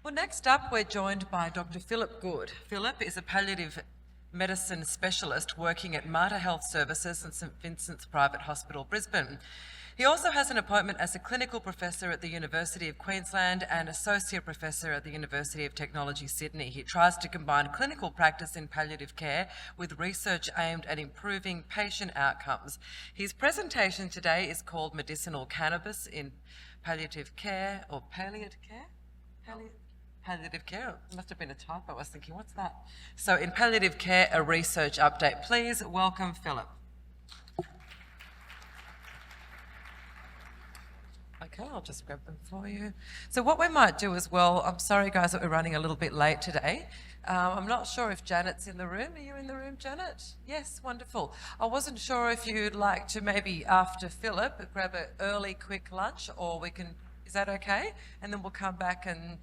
Well, next up, we're joined by Dr. Phillip Good. Phillip is a palliative medicine specialist working at Mater Health Services and St Vincent's Private Hospital, Brisbane. He also has an appointment as a clinical professor at the University of Queensland and associate professor at the University of Technology, Sydney. He tries to combine clinical practice in palliative care with research aimed at improving patient outcomes. His presentation today is called Medicinal Cannabis in Palliative Care, or Palliative Care? Palliative care. It must have been a typo. I was thinking, what's that? So in palliative care, a research update. Please welcome Phillip. Okay, I'll just grab them for you. So what we might do as well, I'm sorry guys that we're running a little bit late today. I'm not sure if Janet's in the room. Are you in the room, Janet? Yes, wonderful. I wasn't sure if you'd like to maybe after Phillip grab an early quick lunch, or we can, is that okay? And then we'll come back and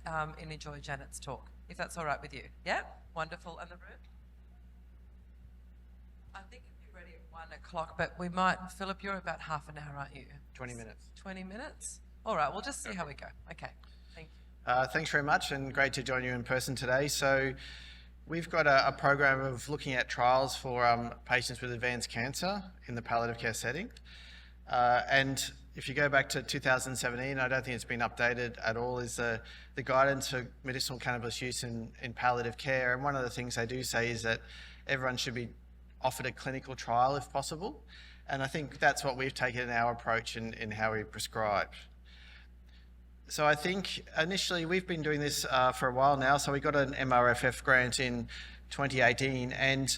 enjoy Janet's talk, if that's all right with you. Yeah? Wonderful. And the room? I think it'd be ready at 1 o'clock, but we might, Phillip, you're about half an hour, aren't you? 20 minutes. 20 minutes? All right, we'll just see how we go. Okay, thank you. Thanks very much, and great to join you in person today. So we've got a program of looking at trials for patients with advanced cancer in the palliative care setting. And if you go back to 2017, I don't think it's been updated at all, is the guidance for medicinal cannabis use in palliative care. And one of the things they do say is that everyone should be offered a clinical trial if possible. And I think that's what we've taken in our approach in how we prescribe. So I think initially we've been doing this for a while now. So we got an MRFF grant in 2018, and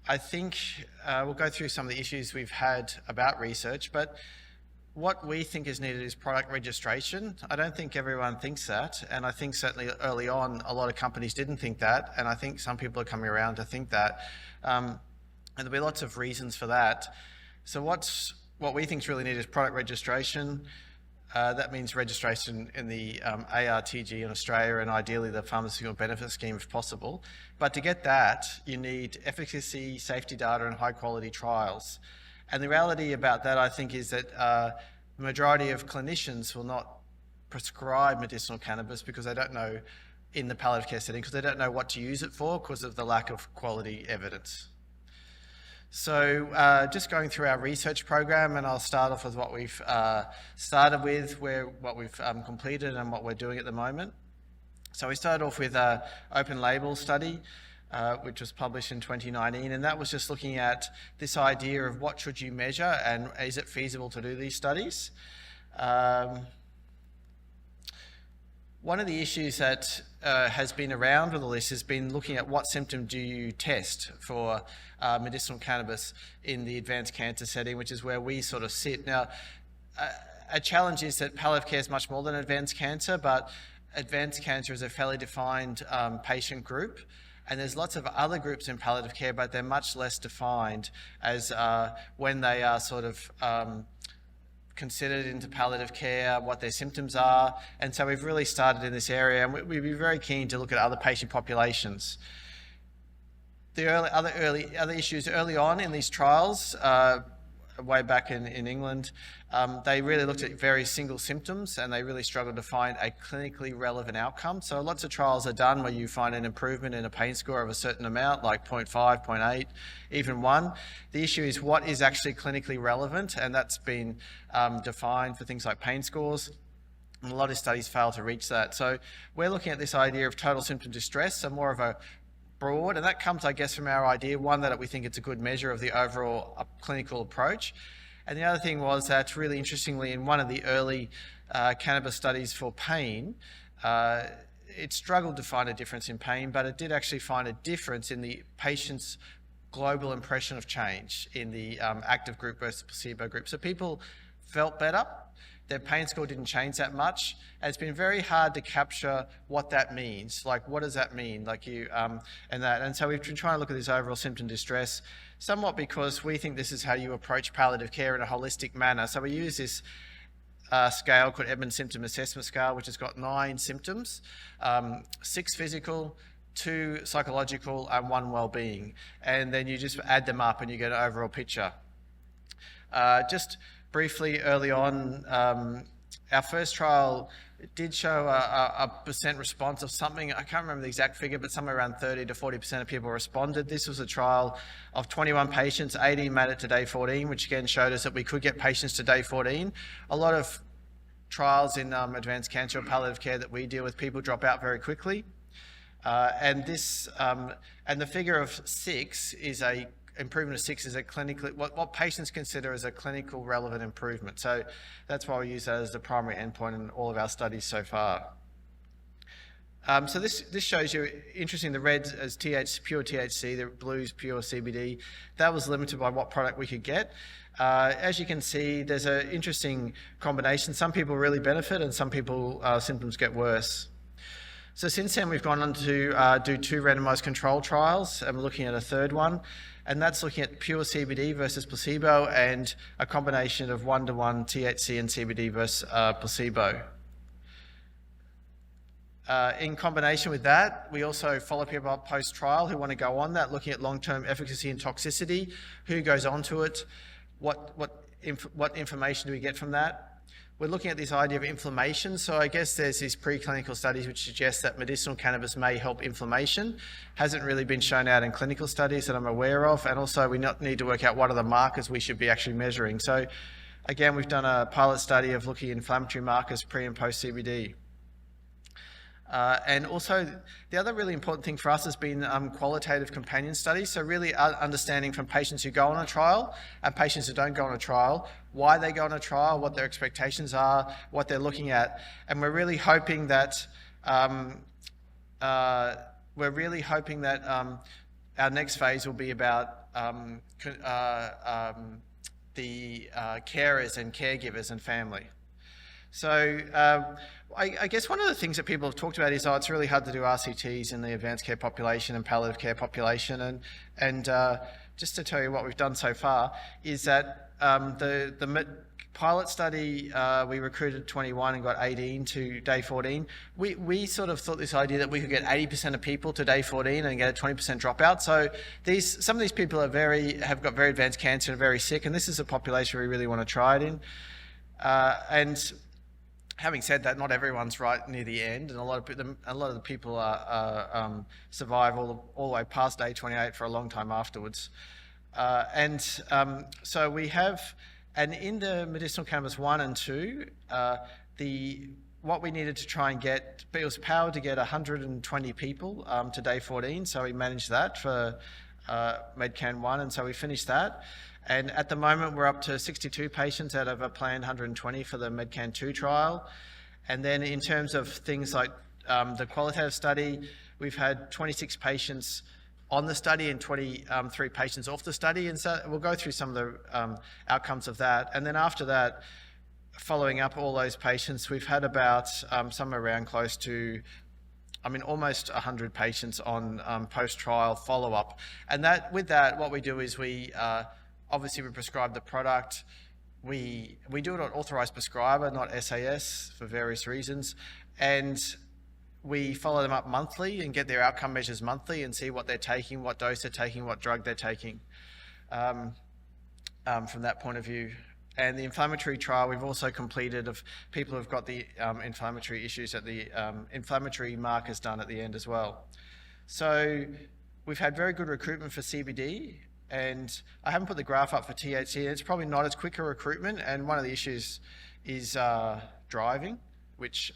I think we'll go through some of the issues we've had about research, but what we think is needed is product registration. I don't think everyone thinks that, and I think certainly early on a lot of companies didn't think that, and I think some people are coming around to think that. And there'll be lots of reasons for that. So what we think is really needed is product registration. That means registration in the ARTG in Australia, and ideally the Pharmaceutical Benefit Scheme if possible. But to get that, you need efficacy, safety data, and high quality trials. And the reality about that, I think, is that the majority of clinicians will not prescribe medicinal cannabis because they don't know, in the palliative care setting, because they don't know what to use it for because of the lack of quality evidence. So just going through our research program, and I'll start off with what we've started with, what we've completed and what we're doing at the moment. So we started off with an open label study, which was published in 2019, and that was just looking at this idea of what should you measure and is it feasible to do these studies. One of the issues that has been around with all this has been looking at what symptom do you test for medicinal cannabis in the advanced cancer setting, which is where we sort of sit. Now, a challenge is that palliative care is much more than advanced cancer, but advanced cancer is a fairly defined patient group. And there's lots of other groups in palliative care, but they're much less defined as when they are sort of considered into palliative care, what their symptoms are. And so we've really started in this area, and we'd be very keen to look at other patient populations. The other issues early on in these trials, way back in England, they really looked at very single symptoms, and they really struggled to find a clinically relevant outcome. So lots of trials are done where you find an improvement in a pain score of a certain amount, like 0.5, 0.8, even 1. The issue is what is actually clinically relevant, and that's been defined for things like pain scores. And a lot of studies fail to reach that. So we're looking at this idea of total symptom distress, so more of a broad, and that comes, I guess, from our idea, one, that we think it's a good measure of the overall clinical approach. And the other thing was that, really interestingly, in one of the early cannabis studies for pain, it struggled to find a difference in pain, but it did actually find a difference in the patient's global impression of change in the active group versus placebo group. So people felt better. Their pain score didn't change that much. And it's been very hard to capture what that means. Like, what does that mean? Like and so we've been trying to look at this overall symptom distress, somewhat because we think this is how you approach palliative care in a holistic manner. So we use this scale called Edmonds Symptom Assessment Scale, which has got 9 symptoms, 6 physical, 2 psychological, and 1 well-being. And then you just add them up and you get an overall picture. Just briefly, early on, our first trial it did show a percent response of something, I can't remember the exact figure, but somewhere around 30 to 40% of people responded. This was a trial of 21 patients, 18 made it to day 14, which again showed us that we could get patients to day 14. A lot of trials in advanced cancer or palliative care that we deal with, people drop out very quickly. And the figure of 6 is a improvement of 6 is a clinically, what patients consider as a clinical relevant improvement. So that's why we use that as the primary endpoint in all of our studies so far. So this shows you, interesting, the red as pure THC, the blues pure CBD. That was limited by what product we could get. As you can see, there's an interesting combination. Some people really benefit and some people symptoms get worse. So since then, we've gone on to do 2 randomized control trials, and we're looking at a third one, and that's looking at pure CBD versus placebo and a combination of 1-to-1 THC and CBD versus placebo. In combination with that, we also follow people up post-trial who want to go on that, looking at long-term efficacy and toxicity, who goes onto it, what information do we get from that. We're looking at this idea of inflammation. So I guess there's these preclinical studies which suggest that medicinal cannabis may help inflammation. Hasn't really been shown out in clinical studies that I'm aware of. And also we need to work out what are the markers we should be actually measuring. So again, we've done a pilot study of looking at inflammatory markers pre and post CBD. And also, the other really important thing for us has been qualitative companion studies. So really understanding from patients who go on a trial and patients who don't go on a trial, why they go on a trial, what their expectations are, what they're looking at. And we're really hoping that our next phase will be about the carers and caregivers and family. So I guess one of the things that people have talked about is, it's really hard to do RCTs in the advanced care population and palliative care population. And just to tell you what we've done so far is that the pilot study, we recruited 21 and got 18 to day 14. We sort of thought this idea that we could get 80% of people to day 14 and get a 20% dropout. So some of these people have got very advanced cancer and are very sick, and this is a population we really want to try it in. And having said that, not everyone's right near the end, and a lot of the people survive all the way past day 28 for a long time afterwards. So we have, and in the medicinal cannabis 1 and 2, what we needed to try and get, it was powered to get 120 people to day 14, so we managed that for MedCan 1, and so we finished that. And at the moment, we're up to 62 patients out of a planned 120 for the MedCan 2 trial. And then in terms of things like the qualitative study, we've had 26 patients on the study and 23 patients off the study. And so we'll go through some of the outcomes of that. And then after that, following up all those patients, we've had about somewhere around close to, almost 100 patients on post-trial follow-up. And with that, what we do is obviously we prescribe the product. We do it on authorized prescriber, not SAS, for various reasons. And we follow them up monthly and get their outcome measures monthly and see what they're taking, what dose they're taking, what drug they're taking from that point of view. And the inflammatory trial we've also completed of people who've got the inflammatory issues at the inflammatory markers done at the end as well. So we've had very good recruitment for CBD. And I haven't put the graph up for THC. It's probably not as quick a recruitment. And one of the issues is driving, which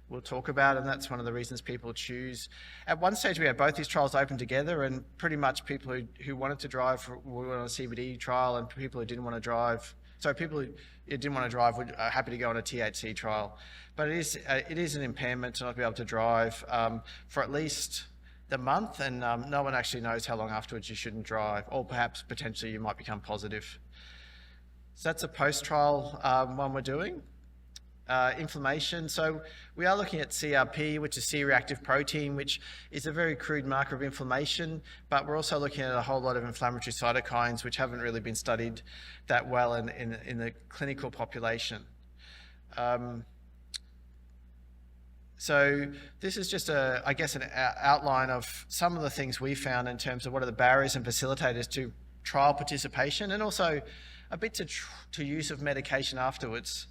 we'll talk about. And that's one of the reasons people choose. At one stage, we had both these trials open together. And pretty much people who wanted to drive were on a CBD trial, and people who didn't want to drive. So people who didn't want to drive were happy to go on a THC trial. But it is an impairment to not be able to drive for at least the month, and no one actually knows how long afterwards you shouldn't drive, or perhaps potentially you might become positive. So that's a post-trial one we're doing. Inflammation, so we are looking at CRP, which is C-reactive protein, which is a very crude marker of inflammation, but we're also looking at a whole lot of inflammatory cytokines, which haven't really been studied that well in the clinical population. So this is just an outline of some of the things we found in terms of what are the barriers and facilitators to trial participation, and also a bit to use of medication afterwards.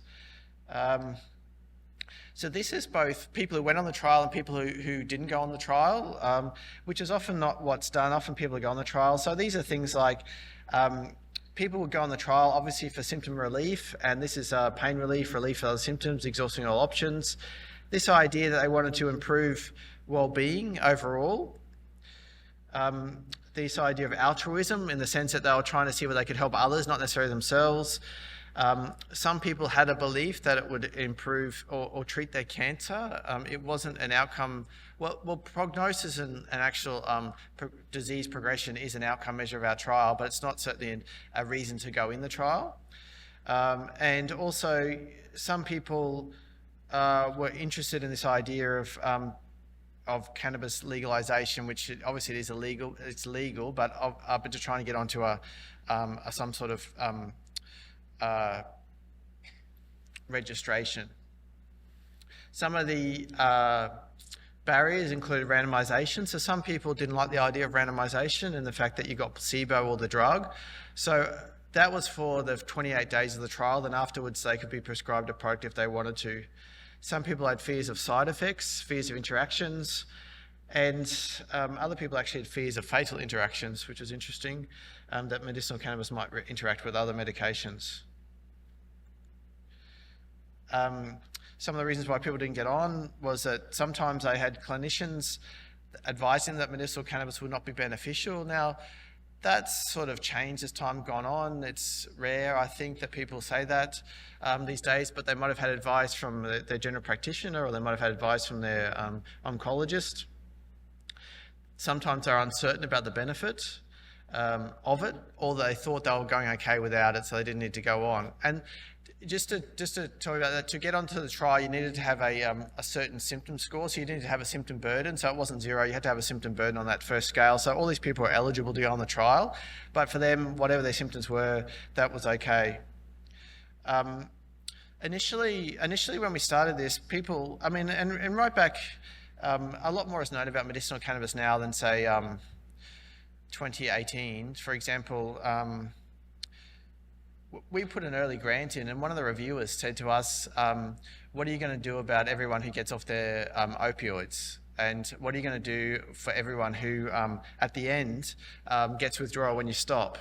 So this is both people who went on the trial and people who didn't go on the trial, which is often not what's done. Often people go on the trial. So these are things like people would go on the trial, obviously for symptom relief, and this is pain relief, relief of other symptoms, exhausting all options. This idea that they wanted to improve well-being overall. This idea of altruism in the sense that they were trying to see whether they could help others, not necessarily themselves. Some people had a belief that it would improve or treat their cancer. It wasn't an outcome. Well, prognosis and actual disease progression is an outcome measure of our trial, but it's not certainly a reason to go in the trial. And also, some people were interested in this idea of cannabis legalization, which obviously it is illegal. It's legal, but to trying to get onto some sort of registration. Some of the barriers included randomization. So some people didn't like the idea of randomization and the fact that you got placebo or the drug. So that was for the 28 days of the trial. Then afterwards they could be prescribed a product if they wanted to. Some people had fears of side effects, fears of interactions, and other people actually had fears of fatal interactions, which was interesting, that medicinal cannabis might interact with other medications. Some of the reasons why people didn't get on was that sometimes they had clinicians advising that medicinal cannabis would not be beneficial. Now, that's sort of changed as time gone on. It's rare, I think, that people say that these days, but they might have had advice from their general practitioner, or they might have had advice from their oncologist. Sometimes they're uncertain about the benefit of it, or they thought they were going okay without it, so they didn't need to go on. And just to tell you about that, to get onto the trial, you needed to have a certain symptom score, so you needed to have a symptom burden. So it wasn't zero, you had to have a symptom burden on that first scale. So all these people were eligible to go on the trial, but for them, whatever their symptoms were, that was okay. Initially when we started this, people, I mean, and right back, a lot more is known about medicinal cannabis now than, say, 2018. For example, we put an early grant in, and one of the reviewers said to us, what are you going to do about everyone who gets off their opioids? And what are you going to do for everyone who, at the end, gets withdrawal when you stop?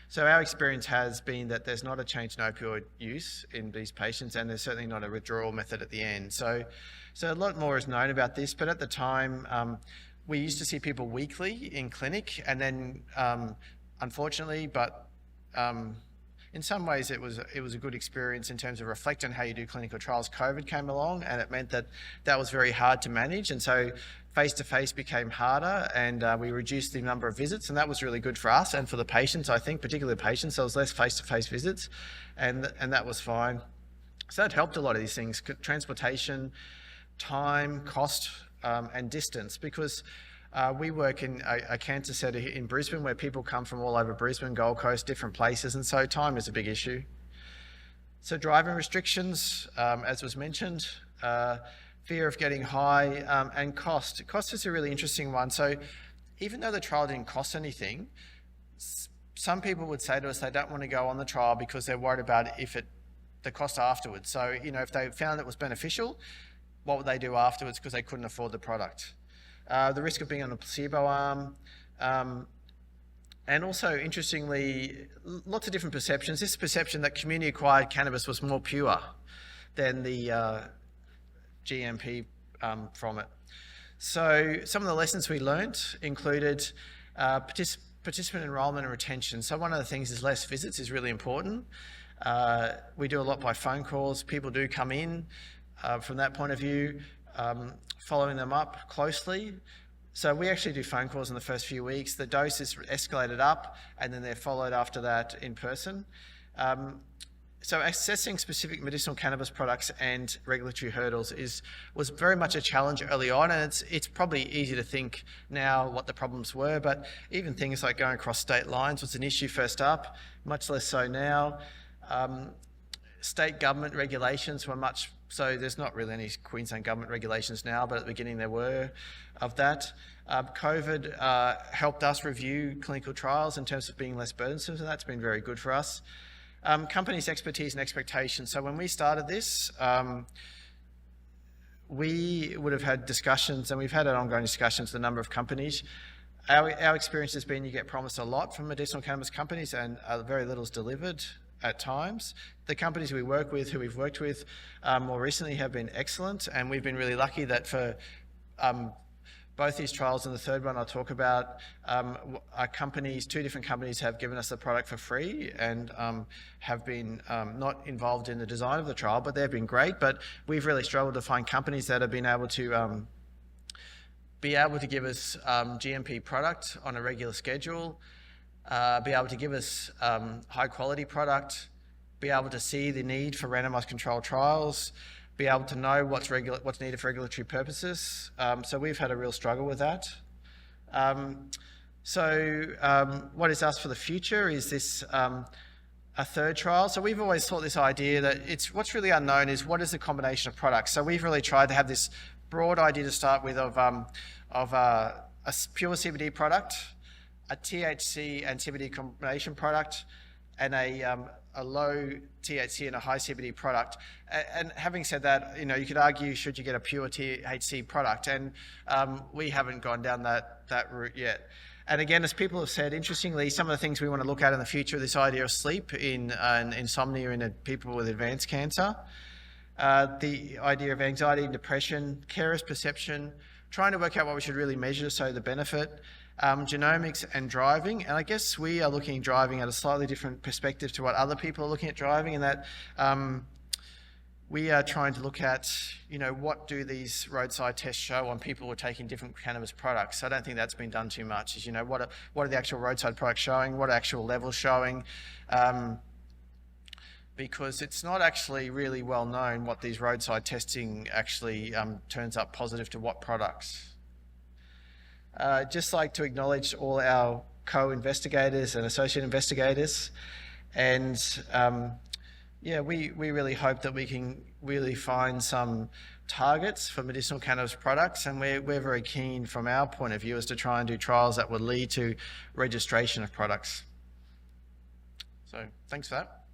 So our experience has been that there's not a change in opioid use in these patients, and there's certainly not a withdrawal method at the end. So a lot more is known about this, but at the time, we used to see people weekly in clinic, and then, unfortunately, but in some ways it was a good experience in terms of reflecting on how you do clinical trials. COVID came along, and it meant that was very hard to manage, and so face-to-face became harder, and we reduced the number of visits, and that was really good for us and for the patients, I think, particularly the patients. There was less face-to-face visits, and that was fine. So that helped a lot of these things: transportation, time, cost, and distance, because we work in a cancer centre in Brisbane where people come from all over Brisbane, Gold Coast, different places, and so time is a big issue. So driving restrictions, as was mentioned, fear of getting high, and cost. Cost is a really interesting one. So even though the trial didn't cost anything, some people would say to us they don't want to go on the trial because they're worried about the cost afterwards. So, if they found it was beneficial, what would they do afterwards because they couldn't afford the product? The risk of being on a placebo arm, and also, interestingly, lots of different perceptions. This perception that community-acquired cannabis was more pure than the GMP from it. So some of the lessons we learnt included participant enrolment and retention. So one of the things is less visits is really important. We do a lot by phone calls. People do come in from that point of view, following them up closely. So we actually do phone calls in the first few weeks. The dose is escalated up, and then they're followed after that in person. So assessing specific medicinal cannabis products and regulatory hurdles was very much a challenge early on, and it's probably easy to think now what the problems were, but even things like going across state lines was an issue first up, much less so now. State government regulations were so there's not really any Queensland government regulations now, but at the beginning there were of that. COVID helped us review clinical trials in terms of being less burdensome, and that's been very good for us. Companies' expertise and expectations. So when we started this, we would have had discussions, and we've had ongoing discussions with a number of companies. Our experience has been you get promised a lot from medicinal cannabis companies and very little is delivered at times. The companies we work with, who we've worked with more recently, have been excellent, and we've been really lucky that for both these trials and the third one I'll talk about, our companies, 2 different companies have given us the product for free and have been not involved in the design of the trial, but they've been great. But we've really struggled to find companies that have been able to give us GMP product on a regular schedule, be able to give us high quality product, be able to see the need for randomized controlled trials, be able to know what's needed for regulatory purposes. So we've had a real struggle with that. What is asked for the future is this a third trial. So we've always thought this idea that what's really unknown is what is the combination of products. So we've really tried to have this broad idea to start with of a pure CBD product, a THC and CBD combination product, and a low THC and a high CBD product. And having said that, you could argue, should you get a pure THC product? And we haven't gone down that route yet. And again, as people have said, interestingly, some of the things we want to look at in the future, this idea of sleep in insomnia in people with advanced cancer, the idea of anxiety and depression, carer's perception, trying to work out what we should really measure, so the benefit, genomics and driving. And I guess we are looking at driving at a slightly different perspective to what other people are looking at driving, in that we are trying to look at, what do these roadside tests show on people who are taking different cannabis products. So I don't think that's been done too much, is, what are the actual roadside products showing, what are actual levels showing, because it's not actually really well known what these roadside testing actually turns up positive to what products. Just like to acknowledge all our co-investigators and associate investigators, and we really hope that we can really find some targets for medicinal cannabis products, and we're very keen from our point of view as to try and do trials that would lead to registration of products. So thanks for that.